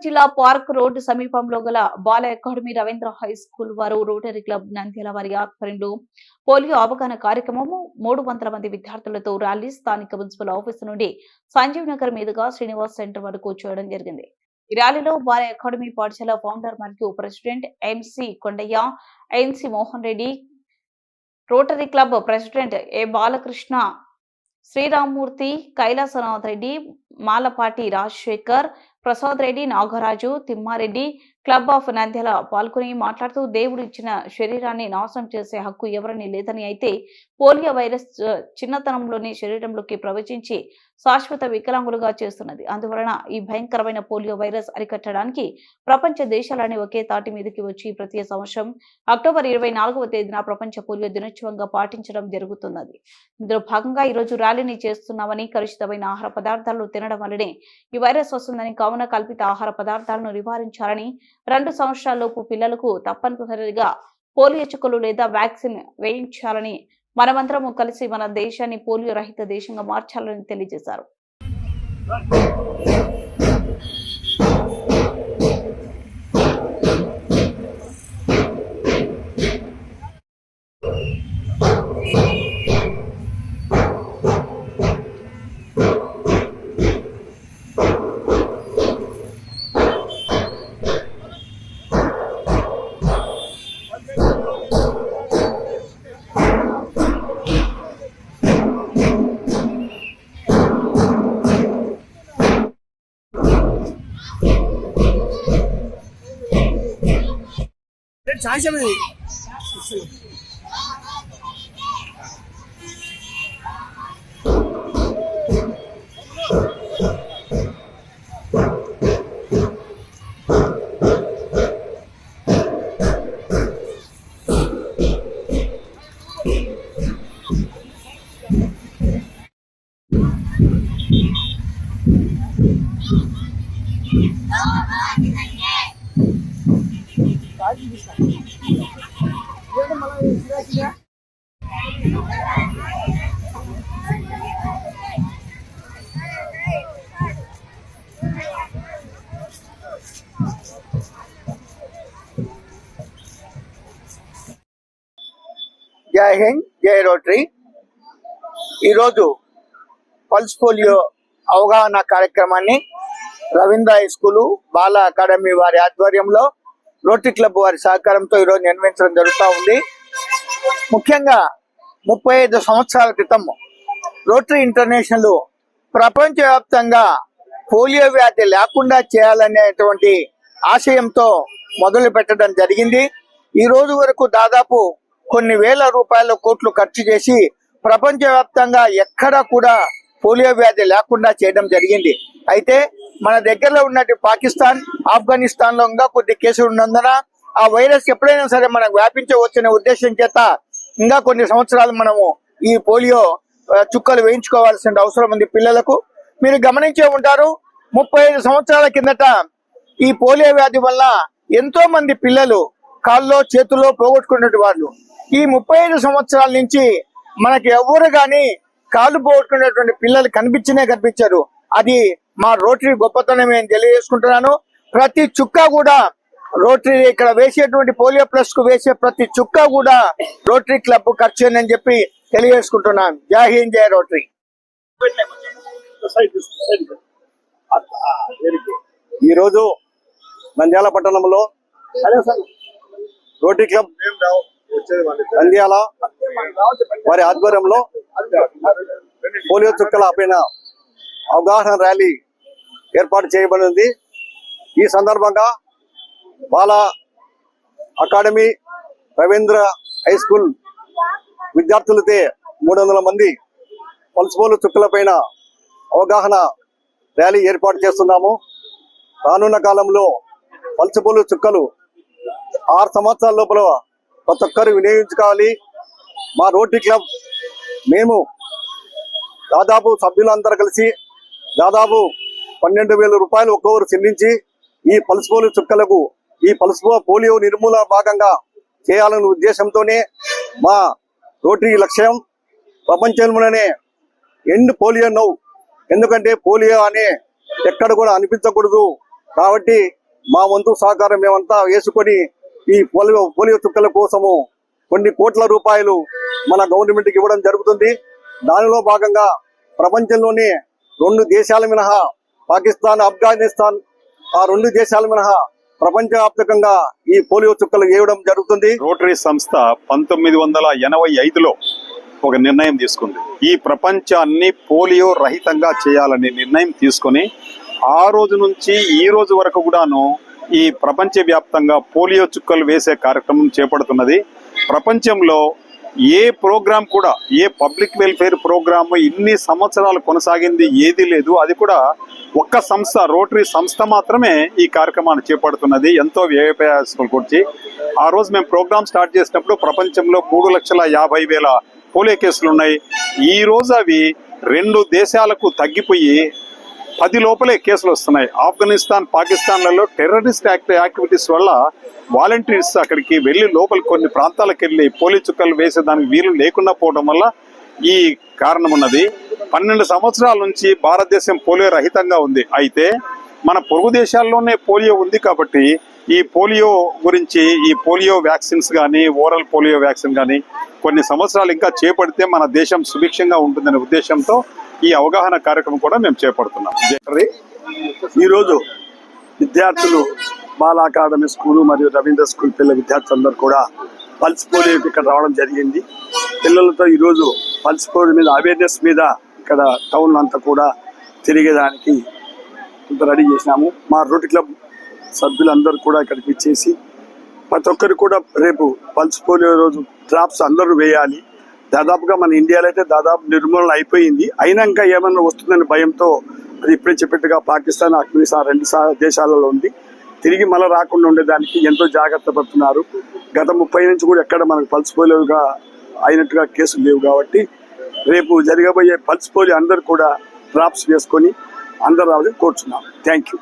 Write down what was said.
జిల్లా park road సమీపంలో గల బాల అకాడమీ రవీంద్ర హై స్కూల్ వారు రోటరీ క్లబ్ నంద్యాల వారి ఆధ్వర్యంలో పోలియో అవగాహన కార్యక్రమము 300 మంది విద్యార్థులతో ర్యాలీ స్థానిక మున్సిపల్ ఆఫీసు నుండి సంజీవ్ నగర్ మీదుగా శ్రీనివాస్ సెంటర్ వరకు చేయడం జరిగింది. ఈ ర్యాలీలో బాల అకాడమీ పాఠశాల ఫౌండర్ మరియు president MC Kondaiah, NC Mohan Reddy, rotary club president A Balakrishna, Srirammurthy, Kailasanath Reddy, Malapati Rajasekhar, Prasad Reddy, Nagaraju, Thimmareddy, club of Nandyal పాల్గొని మాట్లాడుతూ దేవుడు ఇచ్చిన శరీరాన్ని నాశనం చేసే హక్కు ఎవరిని లేదని, అయితే పోలియో వైరస్ చిన్నతనంలోనే శరీరంలోకి ప్రవేశించి శాశ్వత వికలాంగులుగా చేస్తున్నది. అందువలన ఈ భయంకరమైన పోలియో వైరస్ అరికట్టడానికి ప్రపంచ దేశాలని ఒకే తాటి మీదకి వచ్చి ప్రతి సంవత్సరం అక్టోబర్ 24వ తేదీన ప్రపంచ పోలియో దినోత్సవంగా పాటించడం జరుగుతున్నది. ఇందులో భాగంగా ఈ రోజు ర్యాలీని చేస్తున్నామని, కలుషితమైన ఆహార పదార్థాలను తినడం వల్లనే ఈ వైరస్ వస్తుందని, కావున కల్పిత ఆహార పదార్థాలను నివారించాలని, 2 సంవత్సరాలలోపు పిల్లలకు తప్పనిసరిగా పోలియో చుక్కలు లేదా వ్యాక్సిన్ వేయించాలని, మనమందరము కలిసి మన దేశాన్ని పోలియో రహిత దేశంగా మార్చాలని తెలియజేశారు. జై హింద్, జై రోటరీ. ఈరోజు పల్స్ పోలియో అవగాహన కార్యక్రమాన్ని రవీంద్ర హై స్కూలు బాల అకాడమీ వారి ఆధ్వర్యంలో రోటరీ క్లబ్ వారి సహకారంతో ఈరోజు నిర్వహించడం జరుగుతూ ఉంది. ముఖ్యంగా 35 సంవత్సరాల క్రితం రోటరీ ఇంటర్నేషనల్ ప్రపంచవ్యాప్తంగా పోలియో వ్యాధి లేకుండా చేయాలనేటువంటి ఆశయంతో మొదలు పెట్టడం జరిగింది. ఈ రోజు వరకు దాదాపు కొన్ని వేల రూపాయల కోట్లు ఖర్చు చేసి ప్రపంచవ్యాప్తంగా ఎక్కడ కూడా పోలియో వ్యాధి లేకుండా చేయడం జరిగింది. అయితే మన దగ్గరలో ఉన్నట్టు పాకిస్తాన్, ఆఫ్ఘనిస్తాన్ లో ఇంకా కొద్ది కేసులు ఉన్నందున ఆ వైరస్ ఎప్పుడైనా సరే మనకు వ్యాపించవచ్చనే ఉద్దేశం చేత ఇంకా కొన్ని సంవత్సరాలు మనము ఈ పోలియో చుక్కలు వేయించుకోవాల్సిన అవసరం ఉంది పిల్లలకు. మీరు గమనించే ఉంటారు, 35 సంవత్సరాల కిందట ఈ పోలియో వ్యాధి వల్ల ఎంతో మంది పిల్లలు కాల్లో చేతుల్లో పోగొట్టుకున్నట్టు వాళ్ళు. ఈ 35 సంవత్సరాల నుంచి మనకి ఎవరు గాని కాళ్ళు పోగొట్టుకునేటువంటి పిల్లలు కనిపించారు. అది మా రోటరీ గొప్పతనమే అని తెలియజేసుకుంటున్నాను. ప్రతి చుక్క కూడా రోటరీ ఇక్కడ వేసేటువంటి పోలియో ప్లస్ కు వేసే ప్రతి చుక్క కూడా రోటరీ క్లబ్ ఖర్చు అని చెప్పి తెలియజేసుకుంటున్నాను. జై హింద్, జై రోటరీ. ఈరోజు నంద్యాల పట్టణంలో రోటరీ క్లబ్ నంద్యాల వారి ఆధ్వర్యంలో పోలియో చుక్కల పైన అవగాహన ర్యాలీ ఏర్పాటు చేయబడింది. ఈ సందర్భంగా బాల అకాడమీ రవీంద్ర హై స్కూల్ విద్యార్థులతో 300 మంది పల్స్ పోలియో చుక్కల పైన అవగాహన ర్యాలీ ఏర్పాటు చేస్తున్నాము. రానున్న కాలంలో పల్స్ పోలియో చుక్కలు 6 సంవత్సరాల లోపల ప్రతి ఒక్కరు వినియోగించుకోవాలి. మా రోటరీ క్లబ్ మేము దాదాపు సభ్యులందరూ కలిసి దాదాపు 12,000 రూపాయలు ఒక్కొక్కరు చెల్లించి ఈ పల్స్ పోలియో చుక్కలకు ఈ పల్స్ పోలియో నిర్మూలన భాగంగా చేయాలనే ఉద్దేశంతోనే మా రోటరీ లక్ష్యం. ప్రపంచంలోనే ఎండ్ పోలియో నౌ, ఎందుకంటే పోలియో అనే ఎక్కడ కూడా అనిపించకూడదు, కాబట్టి మా వంతు సహకారం మేమంతా వేసుకొని ఈ పోలియో చుక్కల కోసము కొన్ని కోట్ల రూపాయలు మన గవర్నమెంట్కి ఇవ్వడం జరుగుతుంది. దానిలో భాగంగా ప్రపంచంలోనే 2 దేశాల మినహా పాకిస్తాన్, ఆఫ్ఘనిస్తాన్, ఆ 2 దేశాల మినహా ప్రపంచవ్యాప్తంగా ఈ పోలియో చుక్కలు వేయడం జరుగుతుంది. రోటరీ సంస్థ 1985లో ఒక నిర్ణయం తీసుకుంది. ఈ ప్రపంచాన్ని పోలియో రహితంగా చేయాలని నిర్ణయం తీసుకొని ఆ రోజు నుంచి ఈ రోజు వరకు కూడాను ఈ ప్రపంచవ్యాప్తంగా పోలియో చుక్కలు వేసే కార్యక్రమం చేపడుతున్నది. ప్రపంచంలో ఏ ప్రోగ్రాం కూడా, ఏ పబ్లిక్ వెల్ఫేర్ ప్రోగ్రామ్ ఇన్ని సంవత్సరాలు కొనసాగింది ఏది లేదు. అది కూడా ఒక్క సంస్థ, రోటరీ సంస్థ మాత్రమే ఈ కార్యక్రమాన్ని చేపడుతున్నది. ఎంతో వ్యయప్రయాసాలు కూర్చి ఆ రోజు మేము ప్రోగ్రామ్ స్టార్ట్ చేసినప్పుడు ప్రపంచంలో 3,50,000 పోలియో కేసులు ఉన్నాయి. ఈ రోజు అవి 2 దేశాలకు తగ్గిపోయి 10 లోపలే కేసులు వస్తున్నాయి. ఆఫ్ఘనిస్తాన్, పాకిస్తాన్లలో టెర్రరిస్ట్ యాక్టివిటీస్ వల్ల వాలంటీర్స్ అక్కడికి వెళ్ళి లోపలికి కొన్ని ప్రాంతాలకు వెళ్ళి పోలియో చుక్కలు వేసేదానికి వీలు లేకుండా పోవడం వల్ల ఈ కారణం ఉన్నది. 12 సంవత్సరాల నుంచి భారతదేశం పోలియో రహితంగా ఉంది. అయితే మన పొరుగు దేశాల్లోనే పోలియో ఉంది కాబట్టి ఈ పోలియో గురించి, ఈ పోలియో వ్యాక్సిన్స్ కానీ, ఓరల్ పోలియో వ్యాక్సిన్ కానీ కొన్ని సంవత్సరాలు ఇంకా చేపడితే మన దేశం సుభిక్షంగా ఉంటుందనే ఉద్దేశంతో ఈ అవగాహన కార్యక్రమం కూడా మేము చేపడుతున్నాం. ఈరోజు విద్యార్థులు బాల అకాడమీ స్కూలు మరియు రవీంద్ర స్కూల్ పిల్లల విద్యార్థులందరూ కూడా పల్స్ పోలియోకి ఇక్కడ రావడం జరిగింది. పిల్లలతో ఈరోజు పల్స్ పోలియో మీద అవేర్నెస్ మీద ఇక్కడ టౌన్ అంతా కూడా తిరిగేదానికి ఇంత రెడీ చేసినాము. మా రోటరీ క్లబ్ సభ్యులందరూ కూడా ఇక్కడికి ఇచ్చేసి ప్రతి ఒక్కరు కూడా రేపు పల్స్ పోలియో రోజు డ్రాప్స్ అందరూ వేయాలి. దాదాపుగా మన ఇండియాలో అయితే దాదాపు నిర్మూలన అయిపోయింది. అయినాక ఏమన్నా వస్తుందనే భయంతో అది ఇప్పుడే చెప్పినట్టుగా పాకిస్తాన్, ఆఫ్ఘనిస్తాన్ 2 దేశాలలో ఉంది. తిరిగి మళ్ళీ రాకుండా ఉండేదానికి ఎంతో జాగ్రత్త పడుతున్నారు. గత 30 నుంచి కూడా ఎక్కడ మనకు పల్స్ పోలియోగా అయినట్టుగా కేసులు లేవు. కాబట్టి రేపు జరగబోయే పల్స్ పోలియో అందరూ కూడా డ్రాప్స్ వేసుకొని అందరూ రావాలని కోరుచున్నాం. Thank you.